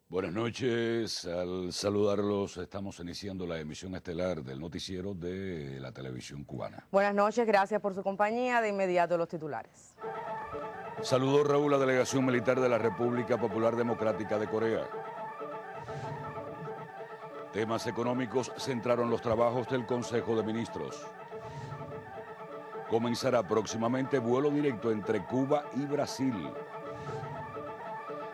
Buenas noches, al saludarlos estamos iniciando la emisión estelar del noticiero de la televisión cubana. Buenas noches, gracias por su compañía. De inmediato los titulares. Saludó Raúl la delegación militar de la República Popular Democrática de Corea. Temas económicos centraron los trabajos del Consejo de Ministros. Comenzará próximamente vuelo directo entre Cuba y Brasil.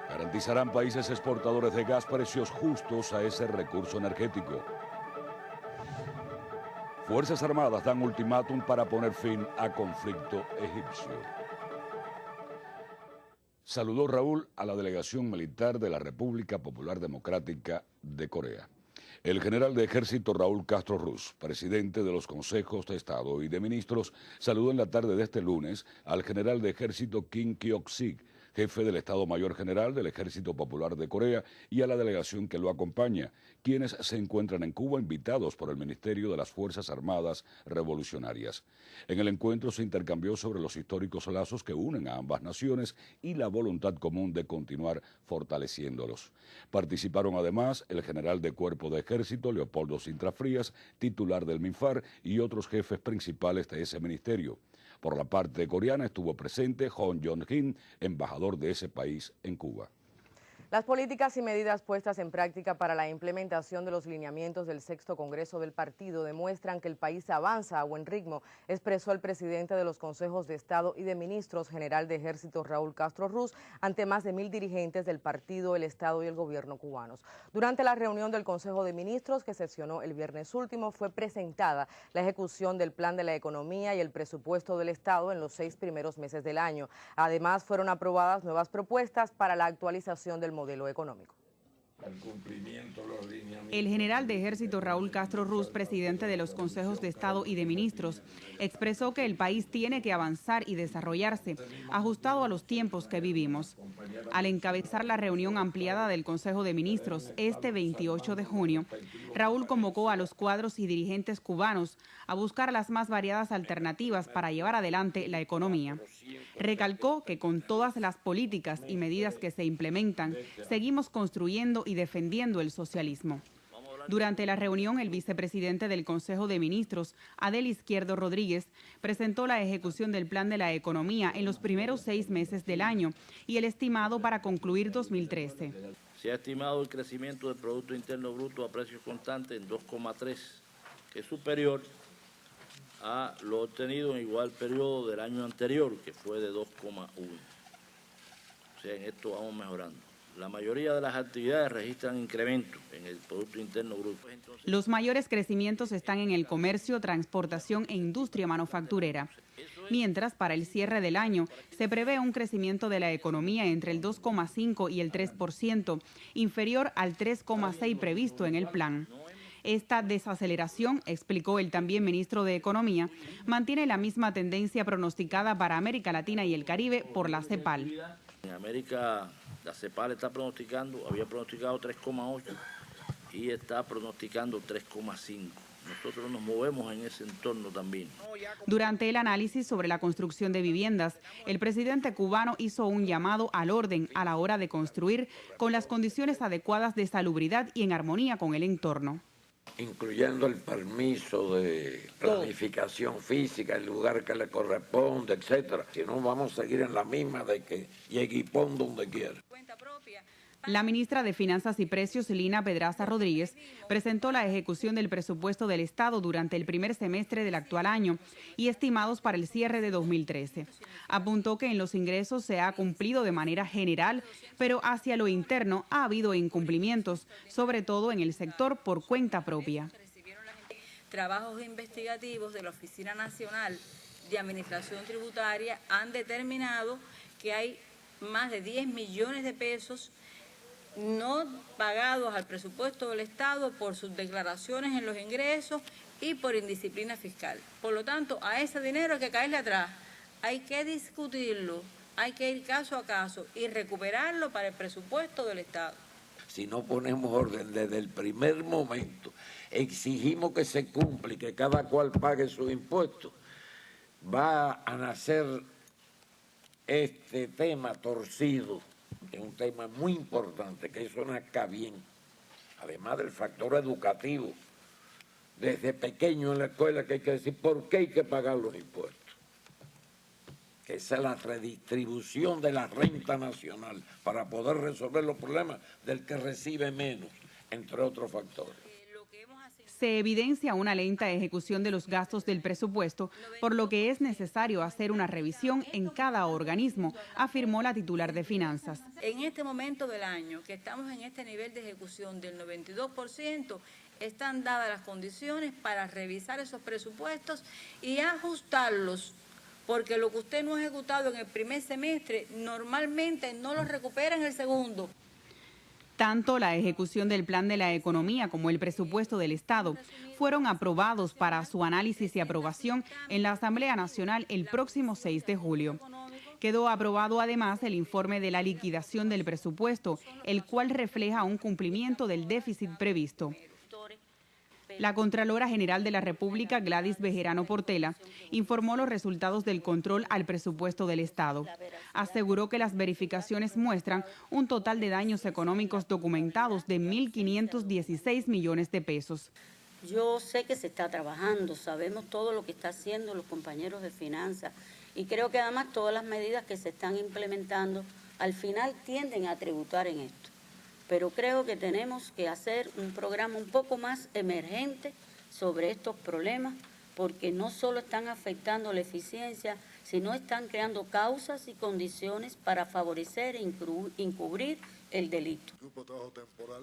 Garantizarán países exportadores de gas precios justos a ese recurso energético. Fuerzas Armadas dan ultimátum para poner fin a conflicto egipcio. Saludó Raúl a la delegación militar de la República Popular Democrática de Corea. El general de ejército Raúl Castro Ruz, presidente de los consejos de Estado y de ministros, saludó en la tarde de este lunes al general de ejército Kim Kyok-sik, jefe del Estado Mayor General del Ejército Popular de Corea, y a la delegación que lo acompaña, quienes se encuentran en Cuba invitados por el Ministerio de las Fuerzas Armadas Revolucionarias. En el encuentro se intercambió sobre los históricos lazos que unen a ambas naciones y la voluntad común de continuar fortaleciéndolos. Participaron además el general de Cuerpo de Ejército Leopoldo Sintra Frías, titular del MINFAR, y otros jefes principales de ese ministerio. Por la parte coreana estuvo presente Hong Jong-hin, embajador de ese país en Cuba. Las políticas y medidas puestas en práctica para la implementación de los lineamientos del sexto Congreso del partido demuestran que el país avanza a buen ritmo, expresó el presidente de los consejos de Estado y de Ministros, general de Ejército Raúl Castro Ruz, ante más de 1000 dirigentes del partido, el Estado y el gobierno cubanos. Durante la reunión del Consejo de Ministros, que sesionó el viernes último, fue presentada la ejecución del Plan de la Economía y el presupuesto del Estado en los 6 primeros meses del año. Además, fueron aprobadas nuevas propuestas para la actualización del modelo económico. El general de ejército Raúl Castro Ruz, presidente de los consejos de Estado y de ministros, expresó que el país tiene que avanzar y desarrollarse ajustado a los tiempos que vivimos. Al encabezar la reunión ampliada del Consejo de Ministros este 28 de junio, Raúl convocó a los cuadros y dirigentes cubanos a buscar las más variadas alternativas para llevar adelante la economía. Recalcó que con todas las políticas y medidas que se implementan, seguimos construyendo y defendiendo el socialismo. Durante la reunión, el vicepresidente del Consejo de Ministros, Adel Izquierdo Rodríguez, presentó la ejecución del Plan de la Economía en los primeros 6 meses del año y el estimado para concluir 2013. Se ha estimado el crecimiento del Producto Interno Bruto a precios constantes en 2,3, que es superior a lo obtenido en igual periodo del año anterior, que fue de 2,1. O sea, en esto vamos mejorando. La mayoría de las actividades registran incrementos en el Producto Interno Bruto. Los mayores crecimientos están en el comercio, transportación e industria manufacturera. Mientras, para el cierre del año, se prevé un crecimiento de la economía entre el 2,5 y el 3%, inferior al 3,6 previsto en el plan. Esta desaceleración, explicó el también ministro de Economía, mantiene la misma tendencia pronosticada para América Latina y el Caribe por la CEPAL. En América, la CEPAL está pronosticando, había pronosticado 3,8 y está pronosticando 3,5. Nosotros nos movemos en ese entorno también. Durante el análisis sobre la construcción de viviendas, el presidente cubano hizo un llamado al orden a la hora de construir con las condiciones adecuadas de salubridad y en armonía con el entorno. Incluyendo el permiso de planificación física, el lugar que le corresponde, etcétera. Si no, vamos a seguir en la misma de que llegue y pon donde quiera. La ministra de Finanzas y Precios, Lina Pedraza Rodríguez, presentó la ejecución del presupuesto del Estado durante el primer semestre del actual año y estimados para el cierre de 2013. Apuntó que en los ingresos se ha cumplido de manera general, pero hacia lo interno ha habido incumplimientos, sobre todo en el sector por cuenta propia. Trabajos investigativos de la Oficina Nacional de Administración Tributaria han determinado que hay más de 10 millones de pesos no pagados al presupuesto del Estado por sus declaraciones en los ingresos y por indisciplina fiscal. Por lo tanto, a ese dinero hay que caerle atrás, hay que discutirlo hay que ir caso a caso y recuperarlo para el presupuesto del Estado. Si no ponemos orden desde el primer momento, exigimos que se cumpla y que cada cual pague sus impuestos, va a nacer este tema torcido, que es un tema muy importante, que eso nazca bien, además del factor educativo, desde pequeño en la escuela, que hay que decir por qué hay que pagar los impuestos. Que esa es la redistribución de la renta nacional para poder resolver los problemas del que recibe menos, entre otros factores. Se evidencia una lenta ejecución de los gastos del presupuesto, por lo que es necesario hacer una revisión en cada organismo, afirmó la titular de Finanzas. En este momento del año, que estamos en este nivel de ejecución del 92%, están dadas las condiciones para revisar esos presupuestos y ajustarlos, porque lo que usted no ha ejecutado en el primer semestre, normalmente no lo recupera en el segundo. Tanto la ejecución del Plan de la Economía como el presupuesto del Estado fueron aprobados para su análisis y aprobación en la Asamblea Nacional el próximo 6 de julio. Quedó aprobado además el informe de la liquidación del presupuesto, el cual refleja un cumplimiento del déficit previsto. La Contralora General de la República, Gladys Bejerano Portela, informó los resultados del control al presupuesto del Estado. Aseguró que las verificaciones muestran un total de daños económicos documentados de 1.516 millones de pesos. Yo sé que se está trabajando, sabemos todo lo que están haciendo los compañeros de finanzas y creo que además todas las medidas que se están implementando al final tienden a tributar en esto. Pero creo que tenemos que hacer un programa un poco más emergente sobre estos problemas, porque no solo están afectando la eficiencia, sino están creando causas y condiciones para favorecer e encubrir el delito.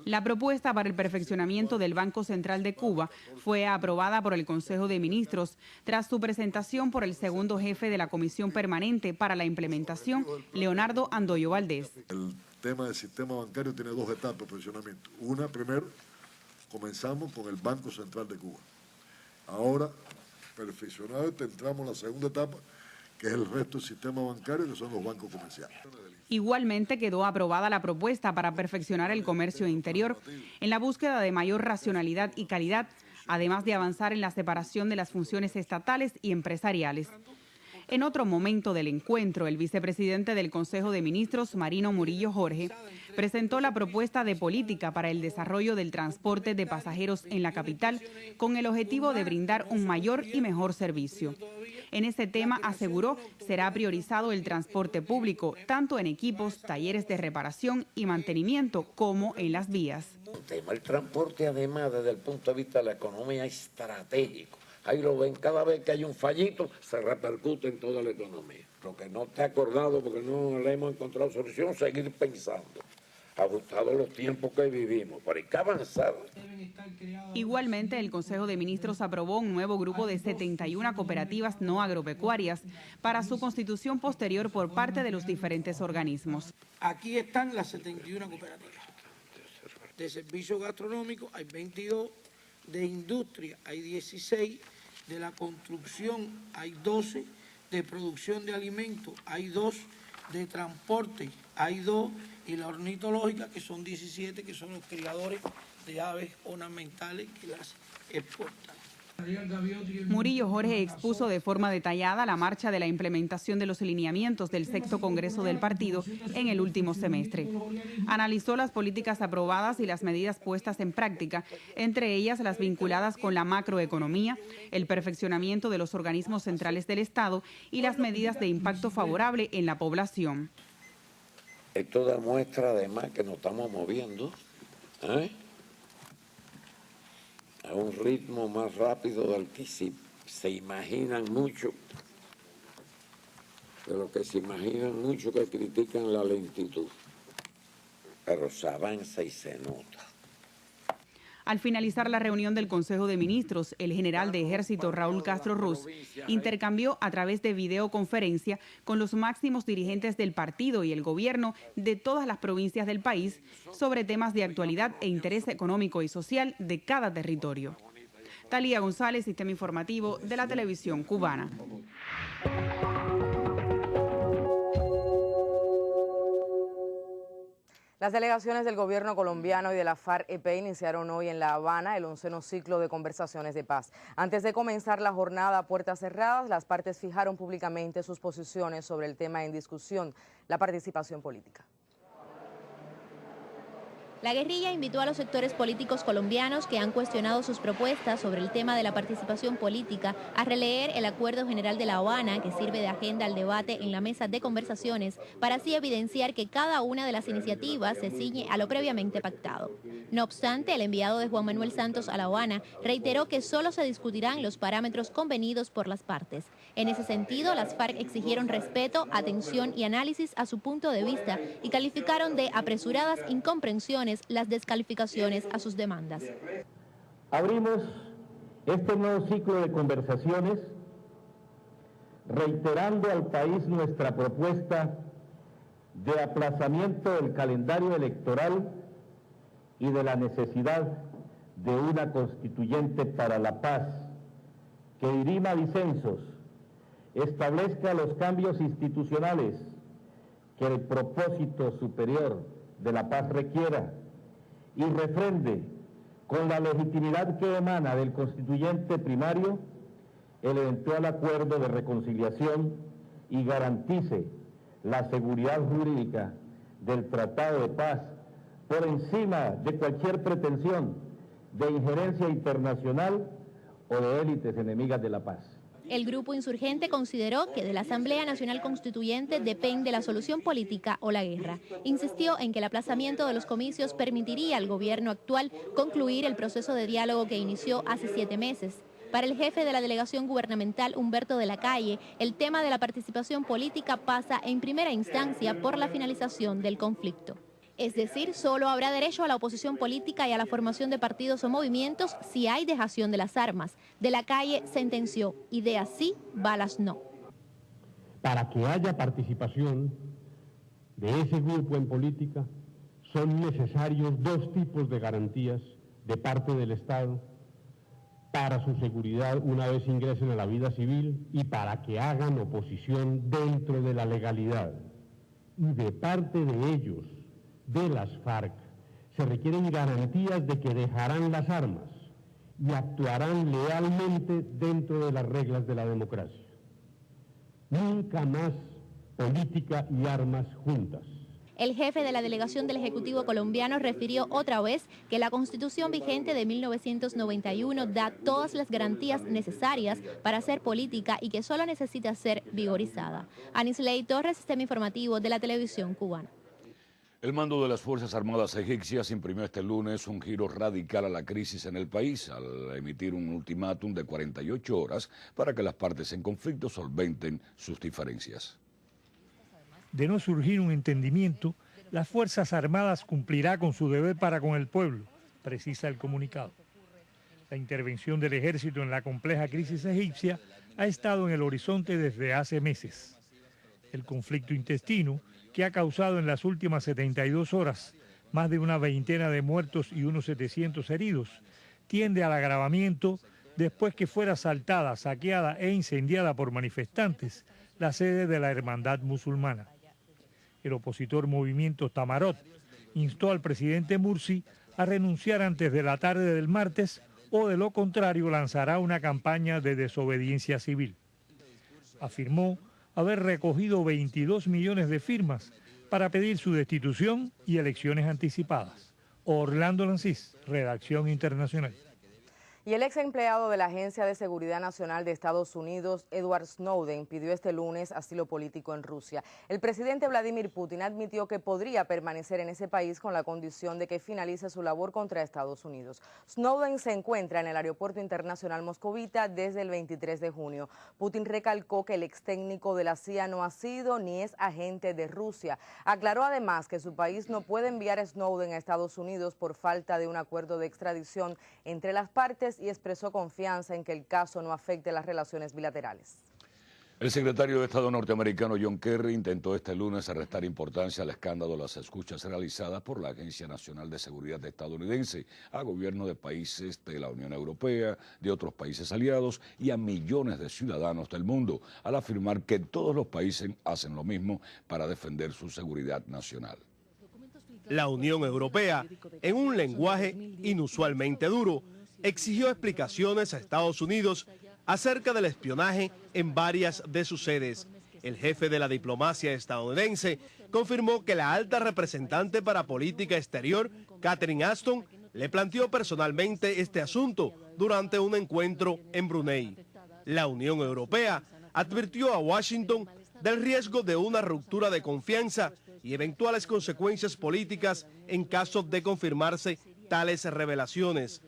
La propuesta para el perfeccionamiento del Banco Central de Cuba fue aprobada por el Consejo de Ministros tras su presentación por el segundo jefe de la Comisión Permanente para la Implementación, Leonardo Andoyo Valdés. El tema del sistema bancario tiene dos etapas de perfeccionamiento. Una, primero, comenzamos con el Banco Central de Cuba. Ahora, perfeccionado, entramos en la segunda etapa, que es el resto del sistema bancario, que son los bancos comerciales. Igualmente quedó aprobada la propuesta para perfeccionar el comercio interior en la búsqueda de mayor racionalidad y calidad, además de avanzar en la separación de las funciones estatales y empresariales. En otro momento del encuentro, el vicepresidente del Consejo de Ministros, Marino Murillo Jorge, presentó la propuesta de política para el desarrollo del transporte de pasajeros en la capital con el objetivo de brindar un mayor y mejor servicio. En ese tema, aseguró, será priorizado el transporte público, tanto en equipos, talleres de reparación y mantenimiento, como en las vías. El transporte, además, desde el punto de vista de la economía, es estratégico. Ahí lo ven, cada vez que hay un fallito, se repercute en toda la economía. Lo que no está acordado, porque no le hemos encontrado solución, seguir pensando, ajustados los tiempos que vivimos, pero hay que avanzar. Igualmente, el Consejo de Ministros aprobó un nuevo grupo de 71 cooperativas no agropecuarias para su constitución posterior por parte de los diferentes organismos. Aquí están las 71 cooperativas. De servicios gastronómicos hay 22, de industria hay 16, de la construcción hay 12, de producción de alimentos hay 2, de transporte hay 2 y la ornitológica, que son 17, que son los criadores de aves ornamentales que las exportan. Murillo Jorge expuso de forma detallada la marcha de la implementación de los lineamientos del sexto Congreso del partido en el último semestre. Analizó las políticas aprobadas y las medidas puestas en práctica, entre ellas las vinculadas con la macroeconomía, el perfeccionamiento de los organismos centrales del Estado y las medidas de impacto favorable en la población. Esto demuestra además que nos estamos moviendo, a un ritmo más rápido del que se imaginan mucho, de lo que se imaginan mucho que critican la lentitud, pero se avanza y se nota. Al finalizar la reunión del Consejo de Ministros, el general de Ejército Raúl Castro Ruz intercambió a través de videoconferencia con los máximos dirigentes del partido y el gobierno de todas las provincias del país sobre temas de actualidad e interés económico y social de cada territorio. Talía González, Sistema Informativo de la Televisión Cubana. Las delegaciones del gobierno colombiano y de la FARC-EP iniciaron hoy en La Habana el 11º ciclo de conversaciones de paz. Antes de comenzar la jornada a puertas cerradas, las partes fijaron públicamente sus posiciones sobre el tema en discusión, la participación política. La guerrilla invitó a los sectores políticos colombianos que han cuestionado sus propuestas sobre el tema de la participación política a releer el Acuerdo General de La Habana, que sirve de agenda al debate en la mesa de conversaciones, para así evidenciar que cada una de las iniciativas se ciñe a lo previamente pactado. No obstante, el enviado de Juan Manuel Santos a La Habana reiteró que solo se discutirán los parámetros convenidos por las partes. En ese sentido, las FARC exigieron respeto, atención y análisis a su punto de vista y calificaron de apresuradas incomprensiones las descalificaciones a sus demandas. Abrimos este nuevo ciclo de conversaciones reiterando al país nuestra propuesta de aplazamiento del calendario electoral y de la necesidad de una constituyente para la paz que dirima disensos, establezca los cambios institucionales que el propósito superior de la paz requiera y refrende con la legitimidad que emana del constituyente primario el eventual acuerdo de reconciliación y garantice la seguridad jurídica del Tratado de Paz por encima de cualquier pretensión de injerencia internacional o de élites enemigas de la paz. El grupo insurgente consideró que de la Asamblea Nacional Constituyente depende la solución política o la guerra. Insistió en que el aplazamiento de los comicios permitiría al gobierno actual concluir el proceso de diálogo que inició hace 7 meses. Para el jefe de la delegación gubernamental, Humberto de la Calle, el tema de la participación política pasa en primera instancia por la finalización del conflicto. Es decir, solo habrá derecho a la oposición política y a la formación de partidos o movimientos si hay dejación de las armas. De la Calle sentenció: ideas sí, balas no. Para que haya participación de ese grupo en política, son necesarios 2 tipos de garantías de parte del Estado para su seguridad una vez ingresen a la vida civil y para que hagan oposición dentro de la legalidad. Y de parte de ellos, de las FARC, se requieren garantías de que dejarán las armas y actuarán lealmente dentro de las reglas de la democracia. Nunca más política y armas juntas. El jefe de la delegación del Ejecutivo colombiano refirió otra vez que la Constitución vigente de 1991 da todas las garantías necesarias para hacer política y que solo necesita ser vigorizada. Anisley Torres, Sistema Informativo de la Televisión Cubana. El mando de las Fuerzas Armadas egipcias imprimió este lunes un giro radical a la crisis en el país al emitir un ultimátum de 48 horas para que las partes en conflicto solventen sus diferencias. De no surgir un entendimiento, las Fuerzas Armadas cumplirá con su deber para con el pueblo, precisa el comunicado. La intervención del ejército en la compleja crisis egipcia ha estado en el horizonte desde hace meses. El conflicto intestino, que ha causado en las últimas 72 horas más de una veintena de muertos y unos 700 heridos, tiende al agravamiento después que fuera asaltada, saqueada e incendiada por manifestantes la sede de la Hermandad Musulmana. El opositor Movimiento Tamarot instó al presidente Mursi a renunciar antes de la tarde del martes o de lo contrario lanzará una campaña de desobediencia civil. Afirmó haber recogido 22 millones de firmas para pedir su destitución y elecciones anticipadas. Orlando Lancís, Redacción Internacional. Y el ex empleado de la Agencia de Seguridad Nacional de Estados Unidos, Edward Snowden, pidió este lunes asilo político en Rusia. El presidente Vladimir Putin admitió que podría permanecer en ese país con la condición de que finalice su labor contra Estados Unidos. Snowden se encuentra en el Aeropuerto Internacional Moscovita desde el 23 de junio. Putin recalcó que el ex técnico de la CIA no ha sido ni es agente de Rusia. Aclaró además que su país no puede enviar a Snowden a Estados Unidos por falta de un acuerdo de extradición entre las partes y expresó confianza en que el caso no afecte las relaciones bilaterales. El secretario de Estado norteamericano John Kerry intentó este lunes restar importancia al escándalo de las escuchas realizadas por la Agencia Nacional de Seguridad estadounidense a gobiernos de países de la Unión Europea, de otros países aliados y a millones de ciudadanos del mundo, al afirmar que todos los países hacen lo mismo para defender su seguridad nacional. La Unión Europea, en un lenguaje inusualmente duro, exigió explicaciones a Estados Unidos acerca del espionaje en varias de sus sedes. El jefe de la diplomacia estadounidense confirmó que la alta representante para política exterior, Catherine Ashton, le planteó personalmente este asunto durante un encuentro en Brunei. La Unión Europea advirtió a Washington del riesgo de una ruptura de confianza y eventuales consecuencias políticas en caso de confirmarse tales revelaciones.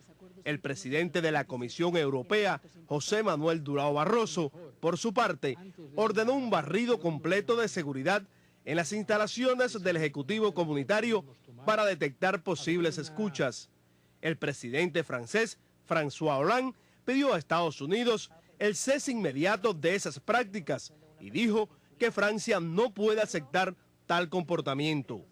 El presidente de la Comisión Europea, José Manuel Durão Barroso, por su parte, ordenó un barrido completo de seguridad en las instalaciones del Ejecutivo Comunitario para detectar posibles escuchas. El presidente francés, François Hollande, pidió a Estados Unidos el cese inmediato de esas prácticas y dijo que Francia no puede aceptar tal comportamiento.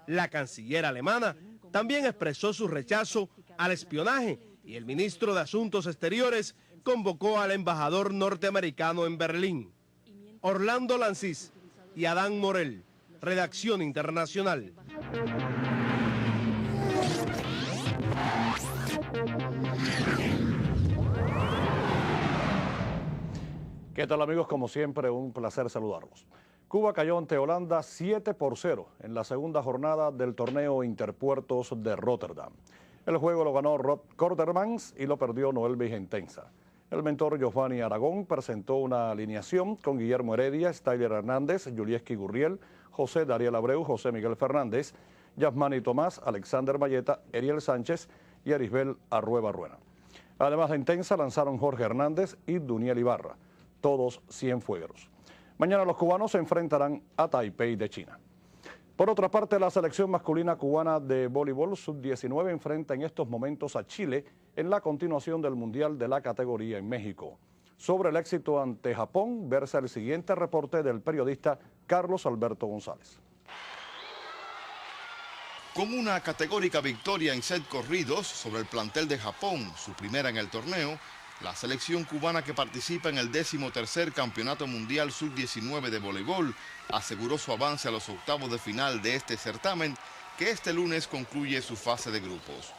La canciller alemana también expresó su rechazo al espionaje y el ministro de Asuntos Exteriores convocó al embajador norteamericano en Berlín. Orlando Lancis y Adán Morel, Redacción Internacional. ¿Qué tal, amigos? Como siempre, un placer saludarlos. Cuba cayó ante Holanda 7-0 en la segunda jornada del torneo Interpuertos de Rotterdam. El juego lo ganó Rod Kordermans y lo perdió Noel Vigentenza. El mentor Giovanni Aragón presentó una alineación con Guillermo Heredia, Styler Hernández, Julieski Gurriel, José Dariel Abreu, José Miguel Fernández, Yasmani Tomás, Alexander Mayeta, Eriel Sánchez y Arisbel Arrueba Ruena. Además de Intensa lanzaron Jorge Hernández y Duniel Ibarra, todos cienfuegueros. Mañana los cubanos se enfrentarán a Taipei de China. Por otra parte, la selección masculina cubana de voleibol sub-19 enfrenta en estos momentos a Chile en la continuación del Mundial de la categoría en México. Sobre el éxito ante Japón, versa el siguiente reporte del periodista Carlos Alberto González. Con una categórica victoria en set corridos sobre el plantel de Japón, su primera en el torneo, la selección cubana que participa en el 13º Campeonato Mundial Sub-19 de voleibol aseguró su avance a los octavos de final de este certamen, que este lunes concluye su fase de grupos.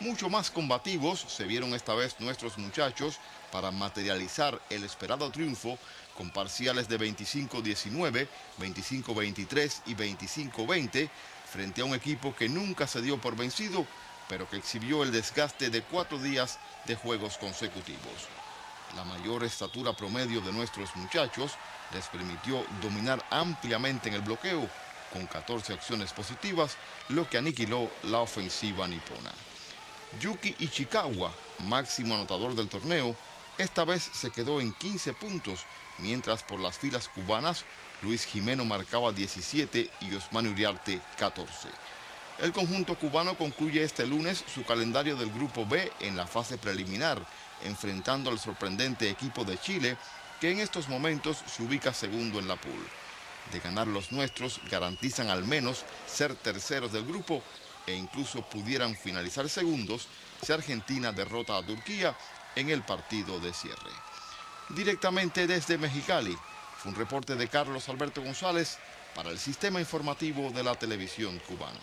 Mucho más combativos se vieron esta vez nuestros muchachos para materializar el esperado triunfo con parciales de 25-19, 25-23 y 25-20 frente a un equipo que nunca se dio por vencido, pero que exhibió el desgaste de 4 días de juegos consecutivos. La mayor estatura promedio de nuestros muchachos les permitió dominar ampliamente en el bloqueo, con 14 acciones positivas, lo que aniquiló la ofensiva nipona. Yuki Ichikawa, máximo anotador del torneo, esta vez se quedó en 15 puntos, mientras por las filas cubanas, Luis Jimeno marcaba 17 y Osmani Uriarte 14. El conjunto cubano concluye este lunes su calendario del Grupo B en la fase preliminar, enfrentando al sorprendente equipo de Chile, que en estos momentos se ubica segundo en la pool. De ganar los nuestros, garantizan al menos ser terceros del grupo e incluso pudieran finalizar segundos si Argentina derrota a Turquía en el partido de cierre. Directamente desde Mexicali, fue un reporte de Carlos Alberto González para el Sistema Informativo de la Televisión Cubana.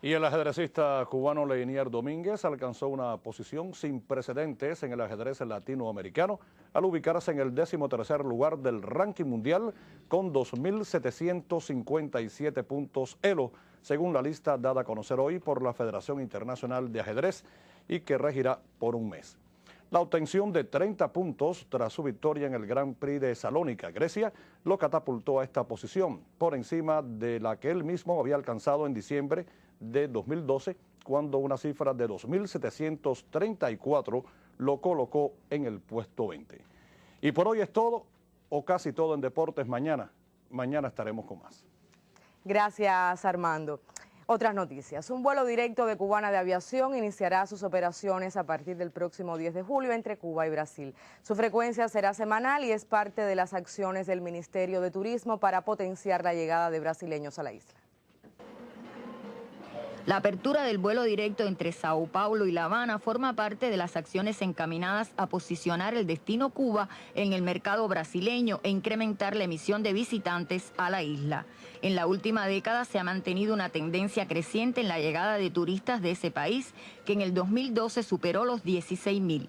Y el ajedrecista cubano Leinier Domínguez alcanzó una posición sin precedentes en el ajedrez latinoamericano al ubicarse en el 13º lugar del ranking mundial con 2.757 puntos ELO, según la lista dada a conocer hoy por la Federación Internacional de Ajedrez y que regirá por un mes. La obtención de 30 puntos tras su victoria en el Grand Prix de Salónica, Grecia, lo catapultó a esta posición, por encima de la que él mismo había alcanzado en diciembre de 2012, cuando una cifra de 2.734 lo colocó en el puesto 20. Y por hoy es todo, o casi todo en deportes. Mañana estaremos con más. Gracias, Armando. Otras noticias. Un vuelo directo de Cubana de Aviación iniciará sus operaciones a partir del próximo 10 de julio entre Cuba y Brasil. Su frecuencia será semanal y es parte de las acciones del Ministerio de Turismo para potenciar la llegada de brasileños a la isla. La apertura del vuelo directo entre Sao Paulo y La Habana forma parte de las acciones encaminadas a posicionar el destino Cuba en el mercado brasileño e incrementar la emisión de visitantes a la isla. En la última década se ha mantenido una tendencia creciente en la llegada de turistas de ese país, que en el 2012 superó los 16.000.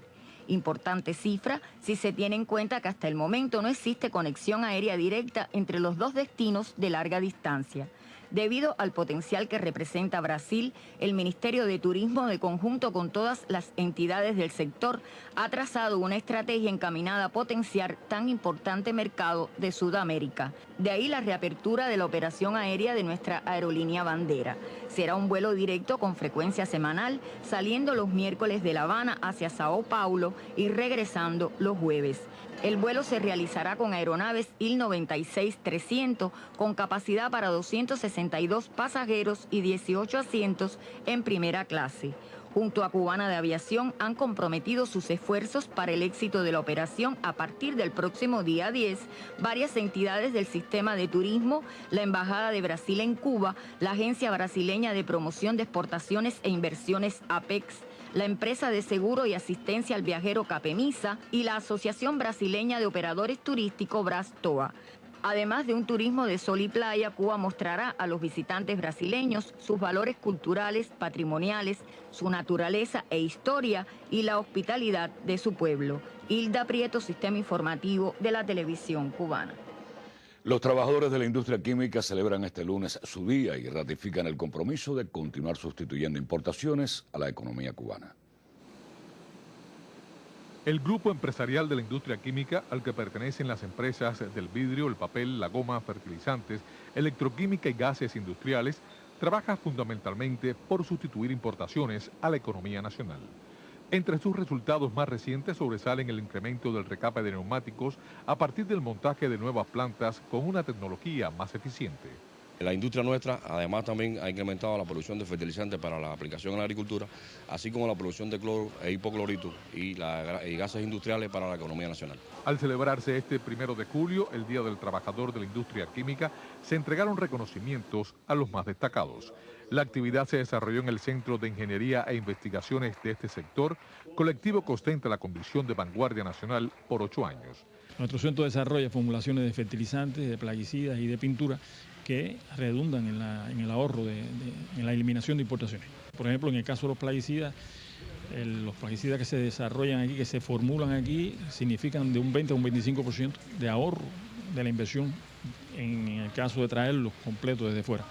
Importante cifra si se tiene en cuenta que hasta el momento no existe conexión aérea directa entre los dos destinos de larga distancia. Debido al potencial que representa Brasil, el Ministerio de Turismo, de conjunto con todas las entidades del sector, ha trazado una estrategia encaminada a potenciar tan importante mercado de Sudamérica. De ahí la reapertura de la operación aérea de nuestra aerolínea bandera. Será un vuelo directo con frecuencia semanal, saliendo los miércoles de La Habana hacia Sao Paulo y regresando los jueves. El vuelo se realizará con aeronaves Il-96-300 con capacidad para 262 pasajeros y 18 asientos en primera clase. Junto a Cubana de Aviación han comprometido sus esfuerzos para el éxito de la operación a partir del próximo día 10, varias entidades del sistema de turismo, la Embajada de Brasil en Cuba, la Agencia Brasileña de Promoción de Exportaciones e Inversiones APEX, la empresa de seguro y asistencia al viajero Capemisa y la Asociación Brasileña de Operadores Turísticos Brastoa. Además de un turismo de sol y playa, Cuba mostrará a los visitantes brasileños sus valores culturales, patrimoniales, su naturaleza e historia y la hospitalidad de su pueblo. Hilda Prieto, Sistema Informativo de la Televisión Cubana. Los trabajadores de la industria química celebran este lunes su día y ratifican el compromiso de continuar sustituyendo importaciones a la economía cubana. El grupo empresarial de la industria química, al que pertenecen las empresas del vidrio, el papel, la goma, fertilizantes, electroquímica y gases industriales, trabaja fundamentalmente por sustituir importaciones a la economía nacional. Entre sus resultados más recientes sobresalen el incremento del recape de neumáticos a partir del montaje de nuevas plantas con una tecnología más eficiente. La industria nuestra además también ha incrementado la producción de fertilizantes para la aplicación en la agricultura, así como la producción de cloro e hipoclorito y gases industriales para la economía nacional. Al celebrarse este 1 de julio, el Día del Trabajador de la Industria Química, se entregaron reconocimientos a los más destacados. La actividad se desarrolló en el Centro de Ingeniería e Investigaciones de este sector, colectivo que ostenta la condición de vanguardia nacional por 8 años. Nuestro centro desarrolla formulaciones de fertilizantes, de plaguicidas y de pintura que redundan en el ahorro, en la eliminación de importaciones. Por ejemplo, en el caso de los plaguicidas que se desarrollan aquí, que se formulan aquí, significan de un 20 a un 25% de ahorro de la inversión en el caso de traerlos completos desde fuera.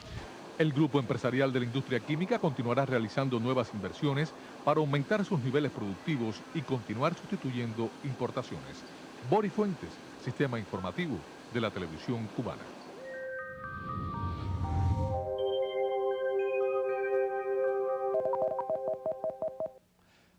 El grupo empresarial de la industria química continuará realizando nuevas inversiones para aumentar sus niveles productivos y continuar sustituyendo importaciones. Boris Fuentes, Sistema Informativo de la Televisión Cubana.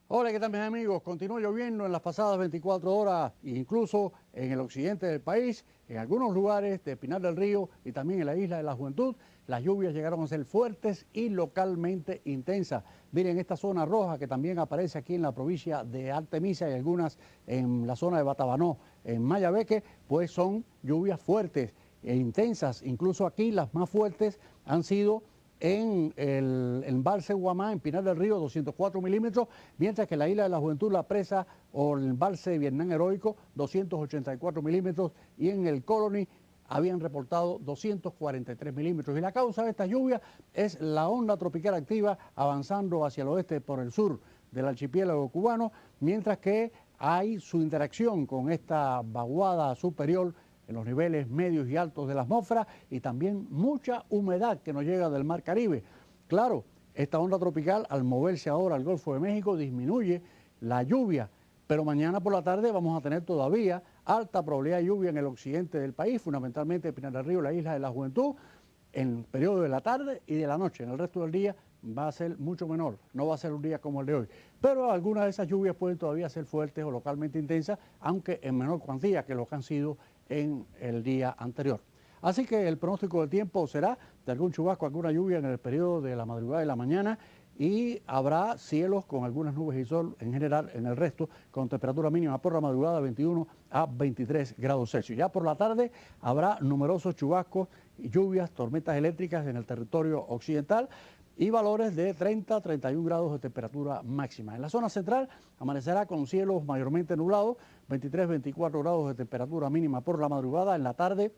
Hola, ¿qué tal mis amigos? Continuó lloviendo en las pasadas 24 horas, incluso en el occidente del país, en algunos lugares de Pinar del Río y también en la Isla de la Juventud. Las lluvias llegaron a ser fuertes y localmente intensas. Miren esta zona roja que también aparece aquí en la provincia de Artemisa y algunas en la zona de Batabanó, en Mayabeque, pues son lluvias fuertes e intensas. Incluso aquí las más fuertes han sido en el embalse Guamá, en Pinar del Río, 204 milímetros, mientras que en la Isla de la Juventud, La Presa o el embalse de Vietnam Heroico, 284 milímetros, y en el Colony habían reportado 243 milímetros. Y la causa de estas lluvias es la onda tropical activa avanzando hacia el oeste por el sur del archipiélago cubano, mientras que hay su interacción con esta vaguada superior en los niveles medios y altos de la atmósfera y también mucha humedad que nos llega del Mar Caribe. Claro, esta onda tropical al moverse ahora al Golfo de México disminuye la lluvia, pero mañana por la tarde vamos a tener todavía alta probabilidad de lluvia en el occidente del país, fundamentalmente Pinar del Río, la Isla de la Juventud, en el periodo de la tarde y de la noche. En el resto del día va a ser mucho menor, no va a ser un día como el de hoy. Pero algunas de esas lluvias pueden todavía ser fuertes o localmente intensas, aunque en menor cuantía que lo que han sido en el día anterior. Así que el pronóstico del tiempo será de algún chubasco, alguna lluvia en el periodo de la madrugada y la mañana, y habrá cielos con algunas nubes y sol en general en el resto, con temperatura mínima por la madrugada 21 a 23 grados Celsius. Ya por la tarde habrá numerosos chubascos, lluvias, tormentas eléctricas en el territorio occidental y valores de 30 a 31 grados de temperatura máxima. En la zona central amanecerá con cielos mayormente nublados, 23 a 24 grados de temperatura mínima por la madrugada. En la tarde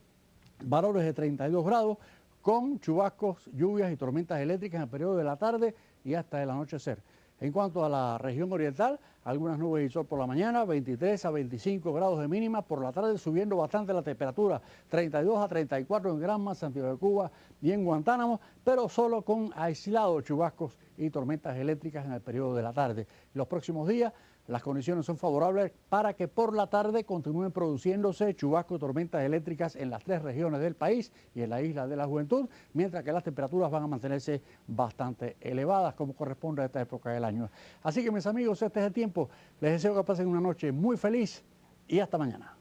valores de 32 grados con chubascos, lluvias y tormentas eléctricas en el periodo de la tarde y hasta el anochecer. En cuanto a la región oriental, algunas nubes y sol por la mañana, 23 a 25 grados de mínima, por la tarde subiendo bastante la temperatura, 32 a 34 en Granma, Santiago de Cuba y en Guantánamo, pero solo con aislados chubascos y tormentas eléctricas en el periodo de la tarde. Los próximos días las condiciones son favorables para que por la tarde continúen produciéndose chubascos y tormentas eléctricas en las 3 regiones del país y en la isla de la Juventud, mientras que las temperaturas van a mantenerse bastante elevadas como corresponde a esta época del año. Así que mis amigos, este es el tiempo. Les deseo que pasen una noche muy feliz y hasta mañana.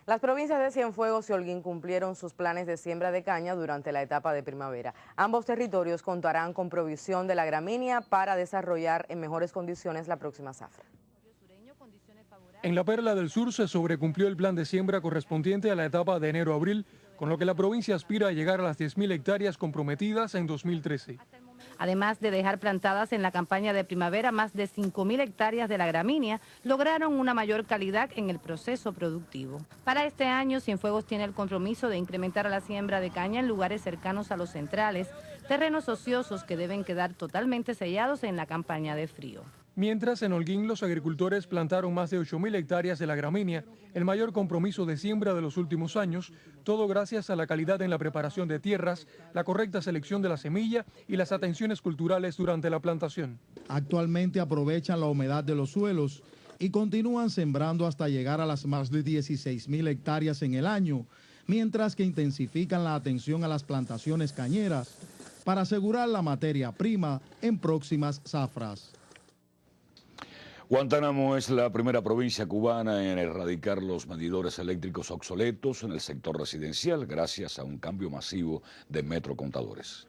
Las provincias de Cienfuegos y Holguín cumplieron sus planes de siembra de caña durante la etapa de primavera. Ambos territorios contarán con provisión de la gramínea para desarrollar en mejores condiciones la próxima zafra. En la Perla del Sur se sobrecumplió el plan de siembra correspondiente a la etapa de enero-abril, con lo que la provincia aspira a llegar a las 10.000 hectáreas comprometidas en 2013. Además de dejar plantadas en la campaña de primavera más de 5.000 hectáreas de la gramínea, lograron una mayor calidad en el proceso productivo. Para este año, Cienfuegos tiene el compromiso de incrementar la siembra de caña en lugares cercanos a los centrales, terrenos ociosos que deben quedar totalmente sellados en la campaña de frío. Mientras en Holguín los agricultores plantaron más de 8.000 hectáreas de la gramínea, el mayor compromiso de siembra de los últimos años, todo gracias a la calidad en la preparación de tierras, la correcta selección de la semilla y las atenciones culturales durante la plantación. Actualmente aprovechan la humedad de los suelos y continúan sembrando hasta llegar a las más de 16.000 hectáreas en el año, mientras que intensifican la atención a las plantaciones cañeras para asegurar la materia prima en próximas zafras. Guantánamo es la primera provincia cubana en erradicar los medidores eléctricos obsoletos en el sector residencial gracias a un cambio masivo de metrocontadores.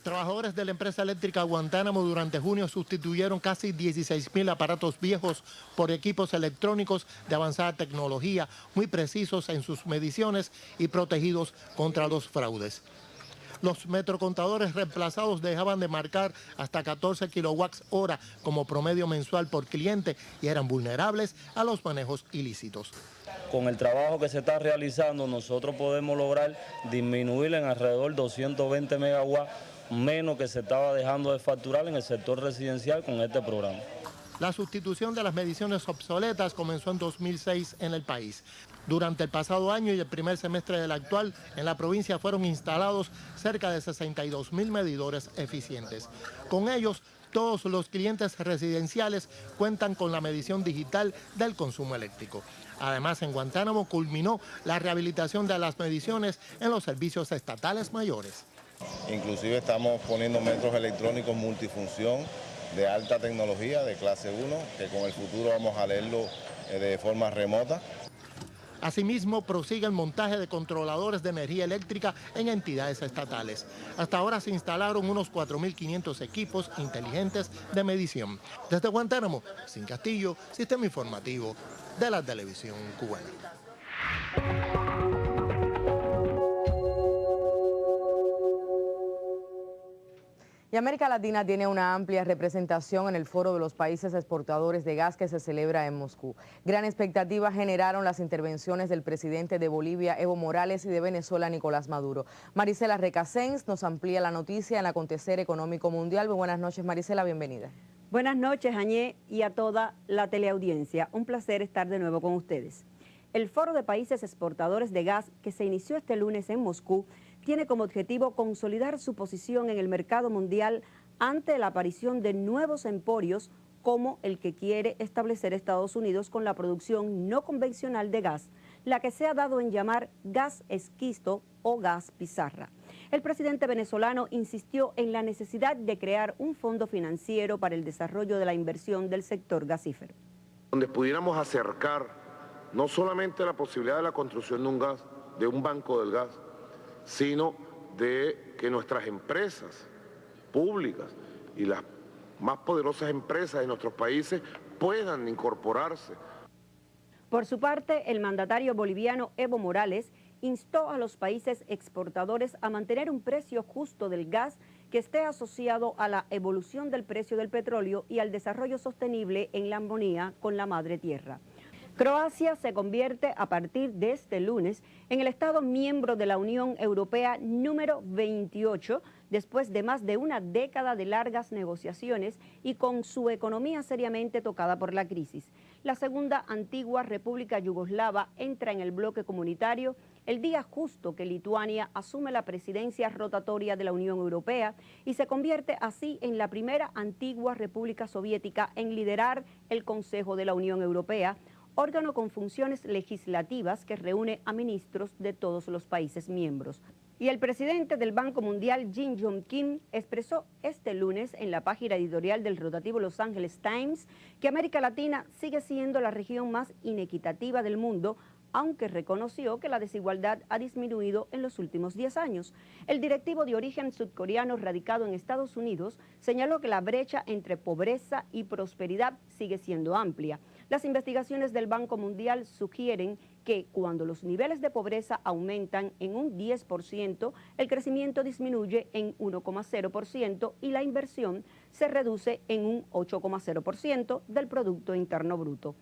Trabajadores de la empresa eléctrica Guantánamo durante junio sustituyeron casi 16.000 aparatos viejos por equipos electrónicos de avanzada tecnología, muy precisos en sus mediciones y protegidos contra los fraudes. Los metrocontadores reemplazados dejaban de marcar hasta 14 kilowatts hora como promedio mensual por cliente y eran vulnerables a los manejos ilícitos. Con el trabajo que se está realizando, nosotros podemos lograr disminuir en alrededor de 220 megawatts menos que se estaba dejando de facturar en el sector residencial con este programa. La sustitución de las mediciones obsoletas comenzó en 2006 en el país. Durante el pasado año y el primer semestre del actual, en la provincia fueron instalados cerca de 62.000 medidores eficientes. Con ellos, todos los clientes residenciales cuentan con la medición digital del consumo eléctrico. Además, en Guantánamo culminó la rehabilitación de las mediciones en los servicios estatales mayores. Inclusive estamos poniendo metros electrónicos multifunción de alta tecnología, de clase 1, que con el futuro vamos a leerlo de forma remota. Asimismo, prosigue el montaje de controladores de energía eléctrica en entidades estatales. Hasta ahora se instalaron unos 4.500 equipos inteligentes de medición. Desde Guantánamo, Sin Castillo, Sistema Informativo de la Televisión Cubana. Y América Latina tiene una amplia representación en el Foro de los Países Exportadores de Gas que se celebra en Moscú. Gran expectativa generaron las intervenciones del presidente de Bolivia, Evo Morales, y de Venezuela, Nicolás Maduro. Marisela Recasens nos amplía la noticia en el acontecer económico mundial. Muy buenas noches, Marisela, bienvenida. Buenas noches, Añé, y a toda la teleaudiencia. Un placer estar de nuevo con ustedes. El Foro de Países Exportadores de Gas, que se inició este lunes en Moscú, tiene como objetivo consolidar su posición en el mercado mundial ante la aparición de nuevos emporios como el que quiere establecer Estados Unidos con la producción no convencional de gas, la que se ha dado en llamar gas esquisto o gas pizarra. El presidente venezolano insistió en la necesidad de crear un fondo financiero para el desarrollo de la inversión del sector gasífero. Donde pudiéramos acercar no solamente la posibilidad de la construcción de un banco del gas, sino de que nuestras empresas públicas y las más poderosas empresas de nuestros países puedan incorporarse. Por su parte, el mandatario boliviano Evo Morales instó a los países exportadores a mantener un precio justo del gas que esté asociado a la evolución del precio del petróleo y al desarrollo sostenible en la armonía con la madre tierra. Croacia se convierte a partir de este lunes en el Estado miembro de la Unión Europea número 28, después de más de una década de largas negociaciones y con su economía seriamente tocada por la crisis. La segunda antigua República Yugoslava entra en el bloque comunitario el día justo que Lituania asume la presidencia rotatoria de la Unión Europea y se convierte así en la primera antigua República Soviética en liderar el Consejo de la Unión Europea, órgano con funciones legislativas que reúne a ministros de todos los países miembros. Y el presidente del Banco Mundial, Jim Yong Kim, expresó este lunes en la página editorial del rotativo Los Angeles Times que América Latina sigue siendo la región más inequitativa del mundo, aunque reconoció que la desigualdad ha disminuido en los últimos 10 años. El directivo de origen sudcoreano radicado en Estados Unidos señaló que la brecha entre pobreza y prosperidad sigue siendo amplia. Las investigaciones del Banco Mundial sugieren que cuando los niveles de pobreza aumentan en un 10%, el crecimiento disminuye en 1,0% y la inversión se reduce en un 8,0% del Producto Interno Bruto.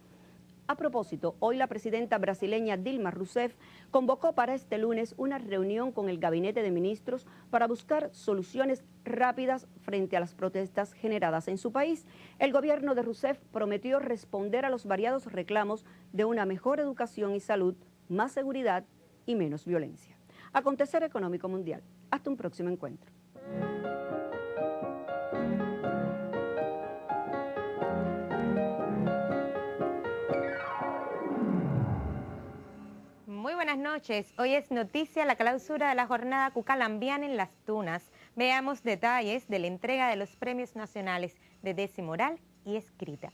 A propósito, hoy la presidenta brasileña Dilma Rousseff convocó para este lunes una reunión con el gabinete de ministros para buscar soluciones rápidas frente a las protestas generadas en su país. El gobierno de Rousseff prometió responder a los variados reclamos de una mejor educación y salud, más seguridad y menos violencia. Acontecer económico mundial. Hasta un próximo encuentro. Muy buenas noches. Hoy es noticia la clausura de la jornada cucalambiana en Las Tunas. Veamos detalles de la entrega de los premios nacionales de décima oral y escrita.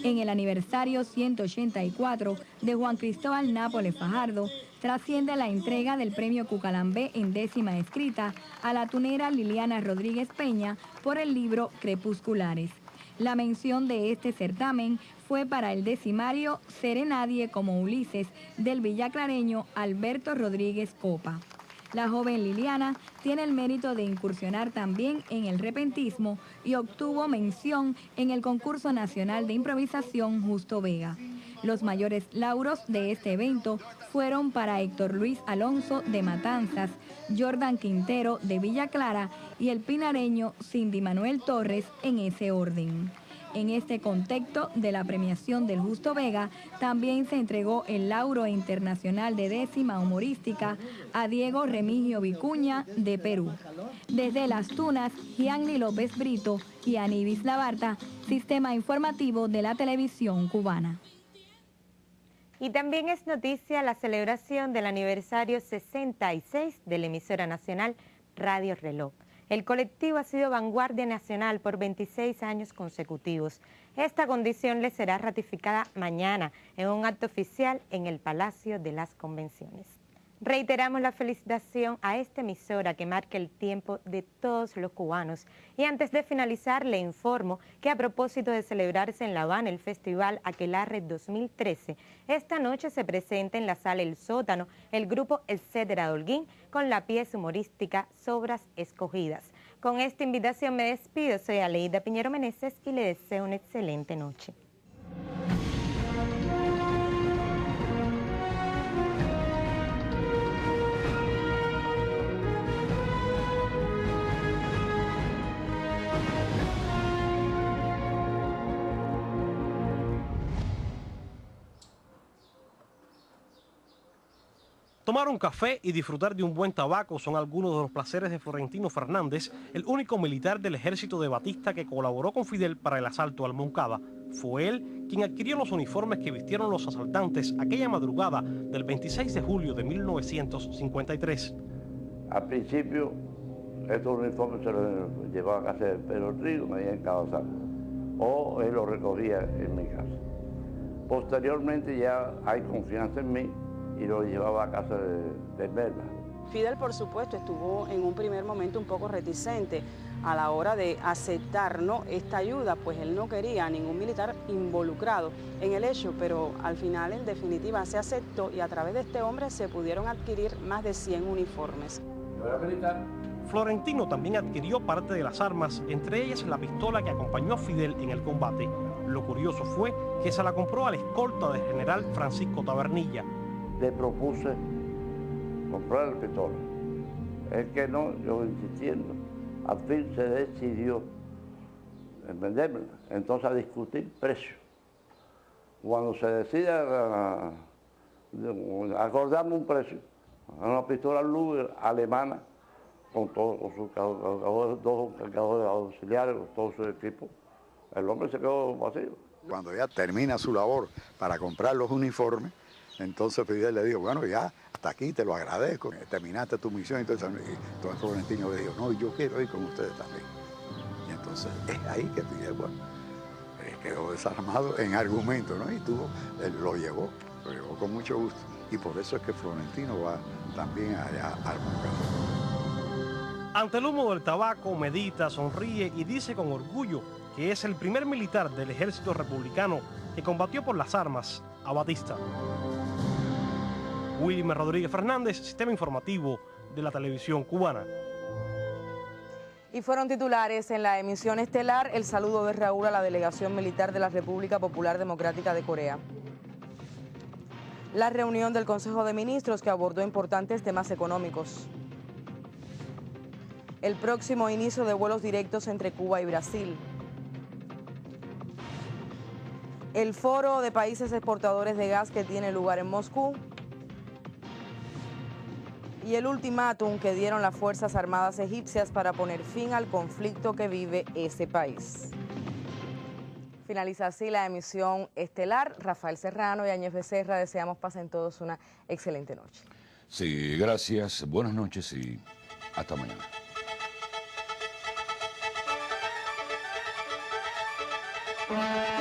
En el aniversario 184 de Juan Cristóbal Nápoles Fajardo, trasciende la entrega del premio Cucalambé en décima escrita a la tunera Liliana Rodríguez Peña por el libro Crepusculares. La mención de este certamen fue para el decimario Seré Nadie como Ulises del villaclareño Alberto Rodríguez Copa. La joven Liliana tiene el mérito de incursionar también en el repentismo y obtuvo mención en el concurso nacional de improvisación Justo Vega. Los mayores lauros de este evento fueron para Héctor Luis Alonso de Matanzas, Jordan Quintero de Villa Clara y el pinareño Cindy Manuel Torres en ese orden. En este contexto de la premiación del Justo Vega, también se entregó el lauro internacional de décima humorística a Diego Remigio Vicuña de Perú. Desde Las Tunas, Gianni López Brito y Aníbis Labarta, Sistema Informativo de la Televisión Cubana. Y también es noticia la celebración del aniversario 66 de la emisora nacional Radio Reloj. El colectivo ha sido vanguardia nacional por 26 años consecutivos. Esta condición le será ratificada mañana en un acto oficial en el Palacio de las Convenciones. Reiteramos la felicitación a esta emisora que marca el tiempo de todos los cubanos. Y antes de finalizar, le informo que a propósito de celebrarse en La Habana el Festival Aquelarre 2013, esta noche se presenta en la Sala El Sótano el grupo Etcétera de Holguín con la pieza humorística Sobras Escogidas. Con esta invitación me despido, soy Aleida Piñero Meneses y le deseo una excelente noche. Tomar un café y disfrutar de un buen tabaco son algunos de los placeres de Florentino Fernández, el único militar del ejército de Batista que colaboró con Fidel para el asalto al Moncada. Fue él quien adquirió los uniformes que vistieron los asaltantes aquella madrugada del 26 de julio de 1953. Al principio, estos uniformes se los llevaba a casa de Pedro Trigo, ahí en Cabazal, o él los recogía en mi casa. Posteriormente ya hay confianza en mí y lo llevaba a casa de Merla. Fidel, por supuesto, estuvo en un primer momento un poco reticente a la hora de aceptar, ¿no?, esta ayuda, pues él no quería a ningún militar involucrado en el hecho, pero al final, en definitiva, se aceptó y a través de este hombre se pudieron adquirir más de 100 uniformes. Yo era militar Florentino también adquirió parte de las armas, entre ellas la pistola que acompañó a Fidel en el combate. Lo curioso fue que se la compró a la escolta del general Francisco Tabernilla. Le propuse comprar la pistola. Es que no, yo insistiendo. Al fin se decidió en vendérmela. Entonces a discutir precio. Cuando se decida acordarme un precio, una pistola Luger alemana, con todos sus cargadores, dos cargadores auxiliares, con todo su equipo, el hombre se quedó vacío. Cuando ya termina su labor para comprar los uniformes, entonces Fidel le dijo, bueno, ya hasta aquí te lo agradezco, terminaste tu misión. Entonces Florentino le dijo, no, yo quiero ir con ustedes también. Y entonces es ahí que Fidel, bueno, quedó desarmado en argumento, ¿no? Y lo llevó con mucho gusto. Y por eso es que Florentino va también allá al Moncada. Ante el humo del tabaco, medita, sonríe y dice con orgullo que es el primer militar del ejército republicano que combatió por las armas a Batista. Wilmer Rodríguez Fernández, Sistema Informativo de la Televisión Cubana. Y fueron titulares en la emisión estelar el saludo de Raúl a la delegación militar de la República Popular Democrática de Corea. La reunión del Consejo de Ministros que abordó importantes temas económicos. El próximo inicio de vuelos directos entre Cuba y Brasil. El foro de países exportadores de gas que tiene lugar en Moscú. Y el ultimátum que dieron las Fuerzas Armadas egipcias para poner fin al conflicto que vive ese país. Finaliza así la emisión estelar. Rafael Serrano y Áñez Becerra, deseamos pasen todos una excelente noche. Sí, gracias, buenas noches y hasta mañana. Bye.